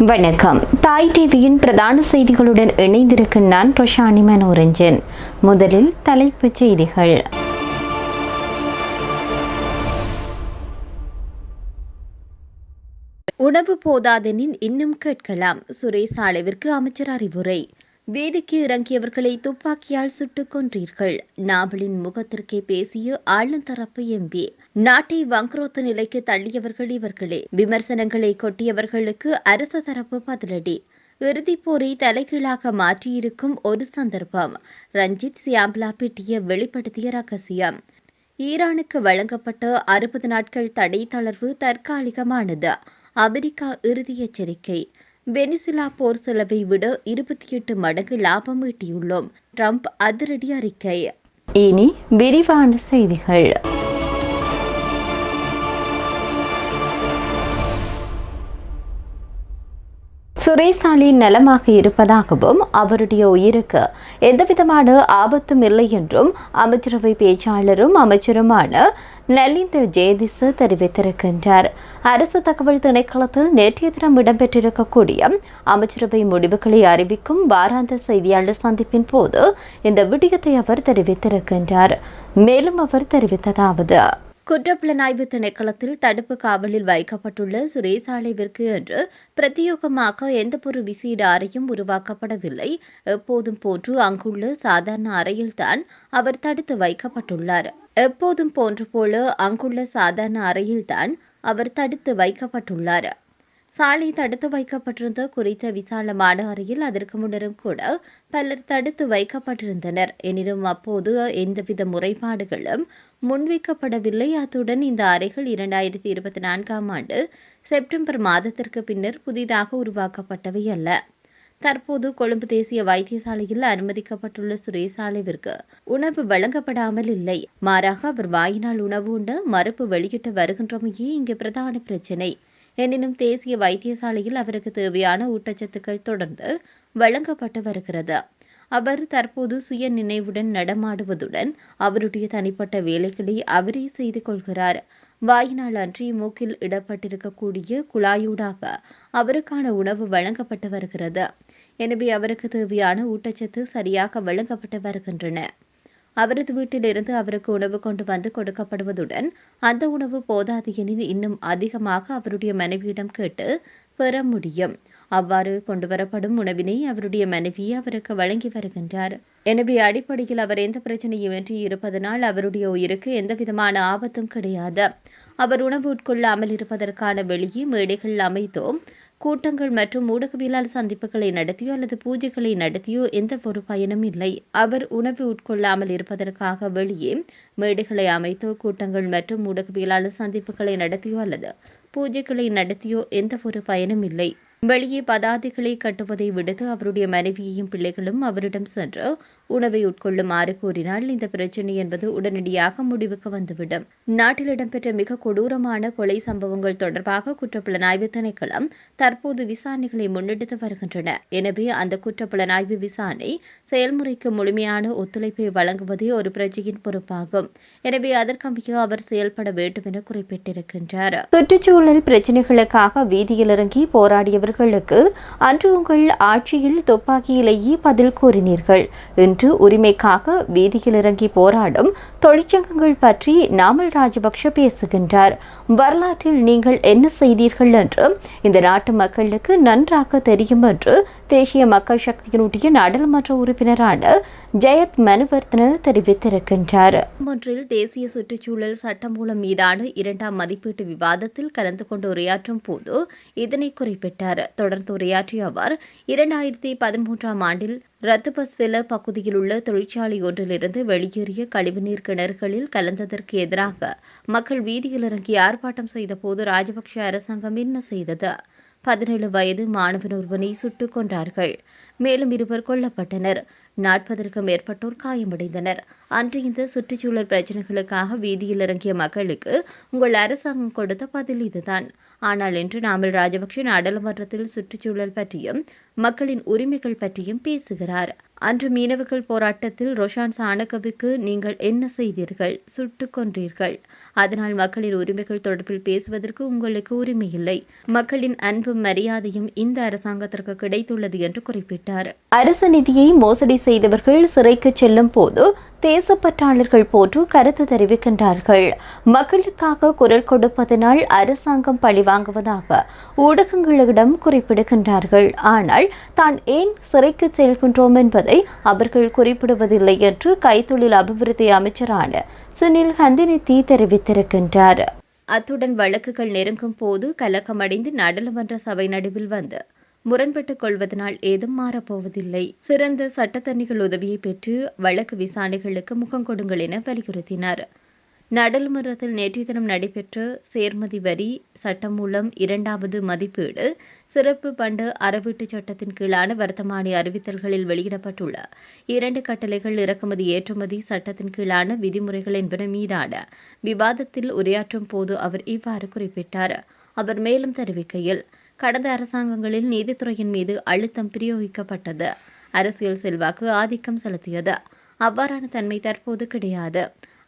வணக்கம். தாய் டிவியின் பிரதான செய்திகளுடன் இணைந்திருக்கும் நான் ரோஷானி மனோரஞ்சன். முதலில் தலைப்புச் செய்திகள். உணவு போதாதெனின் இன்னும் கேட்கலாம். சுரேஷ் அளவிற்கு அமைச்சர் அறிவுரை. வேதிக்கு இறங்கியவர்களை துப்பாக்கியால் சுட்டுக் கொன்றீர்கள். நாவலின் முகத்திற்கே பேசிய ஆளுந்தரப்பு எம்பி. நாட்டை வங்குரோத்து நிலைக்கு தள்ளியவர்கள் இவர்களே. விமர்சனங்களை கொட்டியவர்களுக்கு அரசு தரப்பு பதிலடி. இறுதிப் போரை தலைகீழாக மாற்றியிருக்கும் ஒரு சந்தர்ப்பம். ரஞ்சித் சியாம்லா பிட்டிய வெளிப்படுத்திய ரகசியம். ஈரானுக்கு வழங்கப்பட்ட 60 நாட்கள் தடை தளர்வு தற்காலிகமானது. அமெரிக்கா இறுதி எச்சரிக்கை. வெனிசுலா போர் செலவை விட 28 மடங்கு லாபம் ஈட்டியுள்ளோம். ட்ரம்ப் அதிரடி அறிக்கை. இனி விரிவான செய்திகள். சுரேசாலி நலமாக இருப்பதாகவும் அவருடைய உயிருக்கு எந்தவிதமான ஆபத்தும் இல்லை என்றும் அமைச்சரவை பேச்சாளரும் அமைச்சருமான நலிந்த ஜேதிச தெரிவித்திருக்கின்றார். அரசு தகவல் திணைக்களத்தில் நேற்றைய தினம் இடம்பெற்றிருக்கக்கூடிய அமைச்சரவை முடிவுகளை அறிவிக்கும் வாராந்த செய்தியாளர் சந்திப்பின் போது இந்த விடயத்தை அவர் தெரிவித்திருக்கின்றார். மேலும் அவர் தெரிவித்ததாவது: குற்றப்புலனாய்வு திணைக்களத்தில் தடுப்பு காவலில் வைக்கப்பட்டுள்ள சுரேசாலைவிற்கு என்று பிரத்யேகமாக எந்தவொரு விசேட அறையும் உருவாக்கப்படவில்லை. எப்போதும் போன்று அங்குள்ள சாதாரண அறையில்தான் அவர் தடுத்து வைக்கப்பட்டுள்ளார். எப்போதும் போன்று போல அங்குள்ள சாதாரண அறையில்தான் அவர் தடுத்து வைக்கப்பட்டுள்ளார். சாலை தடுத்து வைக்கப்பட்டிருந்த குறித்த விசாலமான அறையில் அதற்கு முன்னரும் கூட பலர் தடுத்து வைக்கப்பட்டிருந்தனர். எனினும் அப்போது எந்தவித முறைப்பாடுகளும் முன்வைக்கப்படவில்லை. அத்துடன் இந்த அறைகள் 2024ஆம் ஆண்டு செப்டம்பர் மாதத்திற்கு பின்னர் புதிதாக உருவாக்கப்பட்டவை அல்ல. தற்போது கொழும்பு தேசிய வைத்தியசாலையில் அனுமதிக்கப்பட்டுள்ள சுரேசாலைவிற்கு உணவு வழங்கப்படாமல் இல்லை. மாறாக அவர் வாயினால் உணவு உண்ட மறுப்பு வெளியிட்டு வருகின்றமையே இங்கு பிரதான பிரச்சினை. எனினும் தேசிய வைத்தியசாலையில் அவருக்கு தேவையான ஊட்டச்சத்துக்கள் தொடர்ந்து வழங்கப்பட்டு வருகிறது. அவர் தற்போது சுய நினைவுடன் நடமாடுவதுடன் அவருடைய தனிப்பட்ட வேலைகளை அவரே செய்து கொள்கிறார். வாயினால் அன்றி மூக்கில் இடப்பட்டிருக்கக்கூடிய குழாயூடாக அவருக்கான உணவு வழங்கப்பட்டு வருகிறது. எனவே அவருக்கு தேவையான ஊட்டச்சத்து சரியாக வழங்கப்பட்டு வருகின்றன. அவரது வீட்டிலிருந்து அவருக்கு உணவு கொண்டு வந்து கொடுக்கப்படுவதுடன் அந்த உணவு போதாது எனில் இன்னும் அதிகமாக அவருடைய மனைவியிடம் கேட்டு பெற முடியும். அவ்வாறு கொண்டுவரப்படும் உணவினை அவருடைய மனைவியை அவருக்கு வழங்கி வருகின்றார். எனவே அடிப்படையில் அவர் எந்த பிரச்சனையுமின்றி இருப்பதனால் அவருடைய உயிருக்கு எந்தவிதமான ஆபத்தும் கிடையாது. அவர் உணவு உட்கொள்ளாமல் இருப்பதற்கான வெளியே மேடைகள் அமைத்தோ கூட்டங்கள் மற்றும் ஊடகவியலாளர் சந்திப்புகளை நடத்தியோ அல்லது பூஜைகளை நடத்தியோ எந்த ஒரு பயனும் இல்லை. அவர் உணவு உட்கொள்ளாமல் இருப்பதற்காக வெளியே மேடைகளை அமைத்தோ கூட்டங்கள் மற்றும் ஊடகவியலாளர் சந்திப்புகளை நடத்தியோ அல்லது பூஜைகளை நடத்தியோ எந்த ஒரு பயனும் இல்லை. வெளியே பதாதைகளை கட்டுவதை விடுத்து அவருடைய மனைவியையும் பிள்ளைகளும் அவரிடம் சென்று உணவை உட்கொள்ளுமாறு கூறினால் இந்த பிரச்சினை என்பது உடனடியாக முடிவுக்கு வந்துவிடும். நாட்டில் இடம்பெற்ற மிக கொடூரமான கொலை சம்பவங்கள் தொடர்பாக குற்றப்புலனாய்வு திணைக்களம் தற்போது விசாரணைகளை முன்னெடுத்து வருகின்றன. எனவே அந்த குற்றப்புலனாய்வு விசாரணை செயல்முறைக்கு முழுமையான ஒத்துழைப்பை வழங்குவதே ஒரு பிரஜையின் பொறுப்பாகும். எனவே அதற்கமைய அவர் செயல்பட வேண்டும் என குறிப்பிட்டிருக்கின்றார். சுற்றுச்சூழல் பிரச்சினைகளுக்காக வீதியில் இறங்கி போராடியவர் அன்று உங்கள் ஆட்சியில் துப்பாக்கியிலேயே பதில் கூறினீர்கள். இன்று உரிமைக்காக வீதியில் இறங்கி போராடும் தொழிற்சங்கங்கள் பற்றி நாமல் ராஜபக்ஷ பேசுகின்றார். வரலாற்றில் நீங்கள் என்ன செய்தீர்கள் என்று இந்த நாட்டு மக்களுக்கு நன்றாக தெரியும் என்று தேசிய மக்கள் சக்தியினுடைய நாடாளுமன்ற உறுப்பினரான ஜெயத் மனுவர்தன தெரிவித்திருக்கின்றார். ஒன்றில் தேசிய சுற்றுச்சூழல் சட்டமூலம் மீதான 2ஆம் மதிப்பீட்டு விவாதத்தில் கலந்து கொண்டு உரையாற்றும் போது இதனை குறிப்பிட்டார். தொடர்ந்து உரையாற்றிய அவர் 2013ஆம் ஆண்டில் ரத்துபஸ்வெல பகுதியில் உள்ள தொழிற்சாலை ஒன்றிலிருந்து வெளியேறிய கழிவுநீர் கிணறுகளில் கலந்ததற்கு எதிராக மக்கள் வீதியில் இறங்கி ஆர்ப்பாட்டம் செய்த போது ராஜபக்ஷ அரசாங்கம் என்ன செய்தது? 17 வயது மாணவன் ஒருவனை சுட்டுக் கொன்றார்கள். மேலும் 2 கொல்லப்பட்டனர். 40க்கும் மேற்பட்டோர் காயமடைந்தனர். அன்று இந்த சுற்றுச்சூழல் பிரச்சினைகளுக்காக வீதியில் இறங்கிய மக்களுக்கு உங்கள் அரசாங்கம் கொடுத்த பதில் இதுதான். ஆனால் இன்று நாமல் ராஜபக்ஷ நாடாளுமன்றத்தில் சுற்றுச்சூழல் பற்றியும் மக்களின் உரிமைகள் பற்றியும் பேசுகிறார். அன்று மீனவர்கள் போராட்டத்தில் ரொஷான் சாணக்கவுக்கு நீங்கள் என்ன செய்தீர்கள்? சுட்டுக் கொன்றீர்கள். அதனால் மக்களின் உரிமைகள் தொடர்பில் பேசுவதற்கு உங்களுக்கு உரிமை இல்லை. மக்களின் அன்பும் மரியாதையும் இந்த அரசாங்கத்திற்கு கிடைத்துள்ளது என்று குறிப்பிட்டார். அரசு நிதியை மோசடி செய்தவர்கள் சிறைக்கு செல்லும் போது தேசப்பற்றாளர்கள் போன்று கருத்து தெரிவிக்கின்றார்கள். மக்களுக்காக குரல் கொடுப்பதனால் அரசாங்கம் பழிவாங்குவதாக ஊடகங்களிடம் குறிப்பிடுகின்றார்கள். ஆனால் தான் ஏன் சிறைக்கு செல்கின்றோம் என்பதை அவர்கள் குறிப்பிடுவதில்லை என்று கைத்தொழில் அபிவிருத்தி அமைச்சரான சுனில் ஹந்தினித்தி தெரிவித்திருக்கின்றார். அத்துடன் வழக்குகள் நெருங்கும் போது கலக்கமடைந்து நாடாளுமன்ற சபை நடுவில் வந்து முரண்பட்டுக் கொள்வதனால் ஏதும் மாறப்போவதில்லை. சிறந்த சட்டத்தரணிகள் உதவியை பெற்று வழக்கு விசாரணைகளுக்கு முகம் கொடுங்கள் என வலியுறுத்தினார். நாடாளுமன்றத்தில் நேற்றைய தினம் நடைபெற்ற சேர்மதி வரி சட்டம் மூலம் 2வது மதிப்பீடு சிறப்பு பண்டு அறவீட்டு சட்டத்தின் கீழான வர்த்தமானி அறிவித்தல்களில் வெளியிடப்பட்டுள்ள 2 கட்டளைகள் இறக்குமதி ஏற்றுமதி சட்டத்தின் கீழான விதிமுறைகள் என்பன மீதான விவாதத்தில் உரையாற்றும் போது அவர் இவ்வாறு குறிப்பிட்டார். அவர் மேலும் தெரிவிக்கையில், கடந்த அரசாங்கங்களில் நீதித்துறையின் மீது அழுத்தம் பிரயோகிக்கப்பட்டது. அரசியல் செல்வாக்கு ஆதிக்கம் செலுத்தியது. அவ்வாறான தன்மை தற்போது கிடையாது.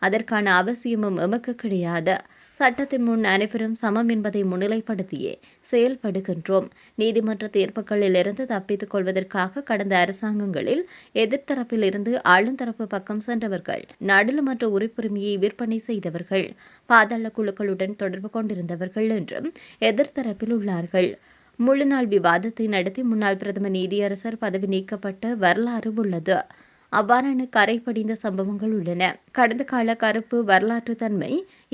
அதற்கான அவசியமும் எமக்கு கிடையாது. சட்டத்தின் முன் அனைவரும் சமம் என்பதை முன்னிலைப்படுத்தியே செயல்படுகின்றோம். நீதிமன்ற தீர்ப்புகளில் இருந்து தப்பித்துக் கொள்வதற்காக கடந்த அரசாங்கங்களில் எதிர்த்தரப்பில் இருந்து ஆளுந்தரப்பு பக்கம் சென்றவர்கள், நாடாளுமன்ற உறுப்புரிமையை விற்பனை செய்தவர்கள், பாதாள குழுக்களுடன் தொடர்பு கொண்டிருந்தவர்கள் என்றும் எதிர்த்தரப்பில் உள்ளார்கள். முழுநாள் விவாதத்தை நடத்தி முன்னாள் பிரதமர் நீதியரசர் பதவி நீக்கப்பட்ட வரலாறு உள்ளது. அவ்வாறான கரை படிந்த சம்பவங்கள் உள்ளன. கடந்த கால கருப்பு வரலாற்று தன்மை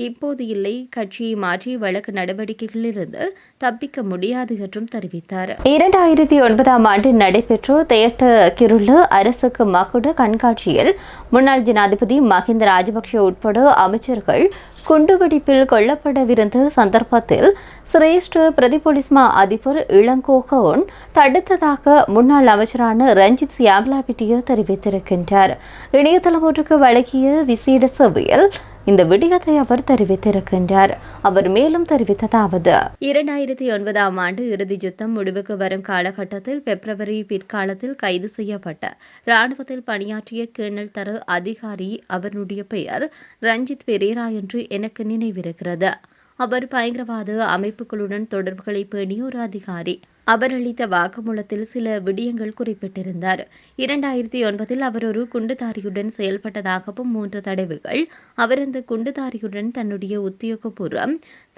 இப்போது இல்லை. கட்சியை மாற்றி வழக்கு நடவடிக்கைகளிலிருந்து தப்பிக்க முடியாது என்றும் தெரிவித்தார். 2009ஆம் ஆண்டு நடைபெற்ற தேட்ட கிருள அரசுக்கு மகுட கண்காட்சியில் முன்னாள் ஜனாதிபதி மஹிந்த ராஜபக்ஷ உட்பட அமைச்சர்கள் குண்டுவெடிப்பில் கொல்லப்படவிருந்த சந்தர்ப்பத்தில் சிரேஷ்ட பிரதிபொலிஸ்மா அதிபர் இளங்கோகோன் தடுத்ததாக முன்னாள் அமைச்சரான ரஞ்சித் சியாம்லாபிட்டிய தெரிவித்திருக்கின்றார். இணையதளம் ஒன்றுக்கு வழங்கிய விசேட சபையில் இந்த விடயத்தை அவர் தெரிவித்திருக்கின்றார். அவர் மேலும் தெரிவித்ததாவது, 2009ஆம் ஆண்டு இறுதி யுத்தம் முடிவுக்கு வரும் காலகட்டத்தில் பிப்ரவரி பிற்காலத்தில் கைது செய்யப்பட்ட இராணுவத்தில் பணியாற்றிய கேர்னல் தர அதிகாரி அவருடைய பெயர் ரஞ்சித் பெரேரா என்று எனக்கு நினைவிருக்கிறது. அவர் பயங்கரவாத அமைப்புகளுடன் தொடர்புகளை பேணிய ஒரு அதிகாரி. அவர் அளித்த வாக்குமூலத்தில் சில விடயங்கள் குறிப்பிட்டிருந்தார். 2009இல் அவர் ஒரு குண்டுதாரியுடன் செயல்பட்டதாகவும் 3 தடவைகள் அவர் அந்த குண்டுதாரியுடன் தன்னுடைய உத்தியோகபூர்வ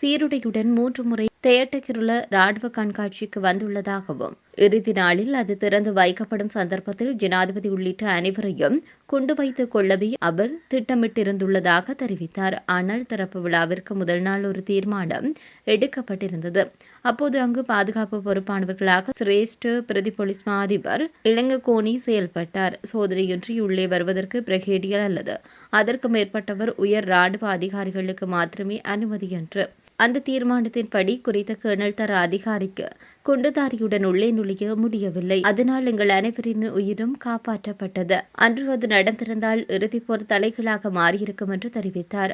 சீருடையுடன் 3 முறை தேட்டகிருள ராணுவ கண்காட்சிக்கு வந்துள்ளதாகவும், இறுதி நாளில் அது திறந்து வைக்கப்படும் சந்தர்ப்பத்தில் ஜனாதிபதி உள்ளிட்ட அனைவரையும் குண்டு வைத்துக் கொள்ளவே அவர் திட்டமிட்டிருந்துள்ளதாக தெரிவித்தார். ஆனால் திறப்பு விழாவிற்கு முதல் நாள் ஒரு தீர்மானம் எடுக்கப்பட்டிருந்தது. அப்போது அங்கு பாதுகாப்பு பொறுப்பானவர்களாக சிரேஷ்ட பிரதிபொலிஸ்மா அதிபர் இளங்கோகோனி செயல்பட்டார். சோதனையின்றி உள்ளே வருவதற்கு பிரிகேடியர் அல்லது அதற்கு மேற்பட்டவர் உயர் ராணுவ அதிகாரிகளுக்கு மாத்திரமே அனுமதி என்று அந்த தீர்மானத்தின்படி குறித்த கேர்னல் தர அதிகாரிக்கு குண்டுதாரியுடன் உள்ளே நுழைய முடியவில்லை. அதனால் எங்கள் அனைவரின் உயிரும் காப்பாற்றப்பட்டது. அன்று அது நடந்திருந்தால் இறுதிப்போர் தலைகளாக மாறியிருக்கும் என்று தெரிவித்தார்.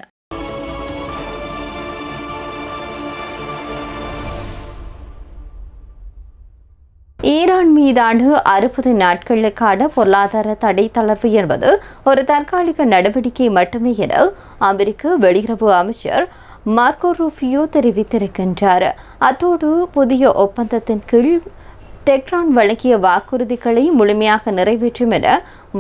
ஈரான் மீதான 60 நாட்களுக்கான பொருளாதார தடை தளர்வு என்பது ஒரு தற்காலிக நடவடிக்கை மட்டுமே என அமெரிக்க வெளியுறவு அமைச்சர் மார்க்கோ ரூபியோ தெரிவித்திருக்கின்றார். அத்தோடு புதிய ஒப்பந்தத்தின் கீழ் தெஹ்ரான் வழங்கிய வாக்குறுதிகளை முழுமையாக நிறைவேற்றும் என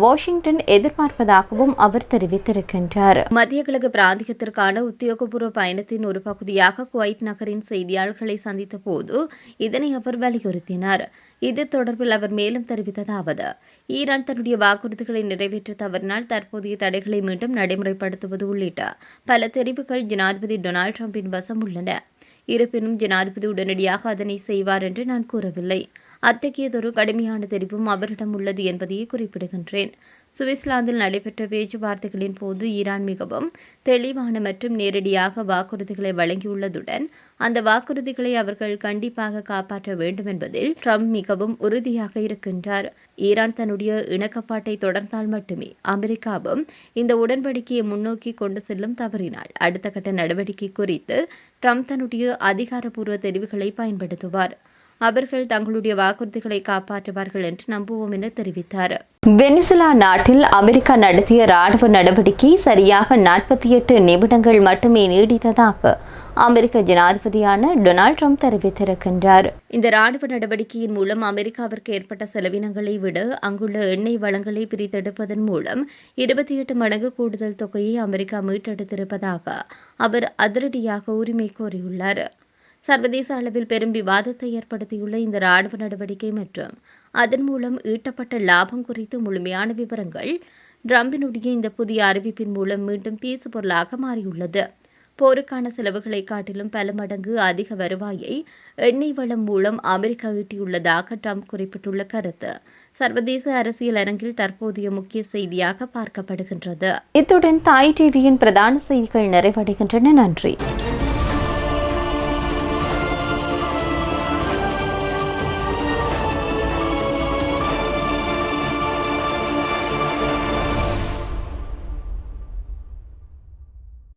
வாஷிங்டன் எதிர்பார்ப்பதாகவும் அவர் தெரிவித்திருக்கின்றார். மத்திய கிழக்கு பிராந்தியத்திற்கான உத்தியோகபூர்வ பயணத்தின் ஒரு பகுதியாக குவைத் நகரின் செய்தியாளர்களை சந்தித்த போது இதனை அவர் வலியுறுத்தினார். இது தொடர்பில் அவர் மேலும் தெரிவித்ததாவது, ஈரான் தன்னுடைய வாக்குறுதிகளை நிறைவேற்ற தவறினால் தற்போதைய தடைகளை மீண்டும் நடைமுறைப்படுத்துவது உள்ளிட்ட பல தெரிவுகள் ஜனாதிபதி டொனால்டு டிரம்பின் வசம் உள்ளன. இருப்பினும் ஜனாதிபதி உடனடியாக அதனை செய்வார் என்று நான் கூறவில்லை. அத்தகையதொரு கடுமையான தெரிவும் அவரிடம் உள்ளது என்பதையே குறிப்பிடுகின்றேன். சுவிட்சர்லாந்தில் நடைபெற்ற பேச்சுவார்த்தைகளின் போது ஈரான் மிகவும் தெளிவான மற்றும் நேரடியாக வாக்குறுதிகளை வழங்கியுள்ளதுடன் அந்த வாக்குறுதிகளை அவர்கள் கண்டிப்பாக காப்பாற்ற வேண்டும் என்பதில் ட்ரம்ப் மிகவும் உறுதியாக இருக்கின்றார். ஈரான் தன்னுடைய இணக்கப்பாட்டை தொடர்ந்தால் மட்டுமே அமெரிக்காவும் இந்த உடன்படிக்கையை முன்னோக்கி கொண்டு செல்லும். தவறினால் அடுத்த கட்ட நடவடிக்கை குறித்து ட்ரம்ப் தன்னுடைய அதிகாரப்பூர்வ தெரிவுகளை பயன்படுத்துவார். அவர்கள் தங்களுடைய வாக்குறுதிகளை காப்பாற்றுவார்கள் என்று நம்புவோம் என தெரிவித்தார். வெனிசுலா நாட்டில் அமெரிக்கா நடத்திய ராணுவ நடவடிக்கை சரியாக 48 நிமிடங்கள் மட்டுமே நீடித்ததாக அமெரிக்க ஜனாதிபதியான டொனால்ட் ட்ரம்ப் தெரிவித்திருக்கின்றார். இந்த ராணுவ நடவடிக்கையின் மூலம் அமெரிக்காவிற்கு ஏற்பட்ட செலவினங்களை விட அங்குள்ள எண்ணெய் வளங்களை பிரித்தெடுப்பதன் மூலம் 28 மடங்கு கூடுதல் தொகையை அமெரிக்கா மீட்டெடுத்திருப்பதாக அவர் அதிரடியாக உரிமை கோரியுள்ளார். சர்வதேச அளவில் பெரும் விவாதத்தை ஏற்படுத்தியுள்ள இந்த ராணுவ நடவடிக்கை மற்றும் அதன் மூலம் ஈட்டப்பட்ட லாபம் குறித்து முழுமையான விவரங்கள் ட்ரம்பினுடைய இந்த புதிய அறிவிப்பின் மூலம் மீண்டும் பேசு பொருளாக மாறியுள்ளது. போருக்கான செலவுகளை காட்டிலும் பல மடங்கு அதிக வருவாயை எண்ணெய் வளம் மூலம் அமெரிக்கா ஈட்டியுள்ளதாக ட்ரம்ப் குறிப்பிட்டுள்ள கருத்து சர்வதேச அரசியல் அரங்கில் தற்போதைய முக்கிய செய்தியாக பார்க்கப்படுகின்றது. இத்துடன் தாய் டிவியின் பிரதான செய்திகள் நிறைவடைகின்றன. நன்றி.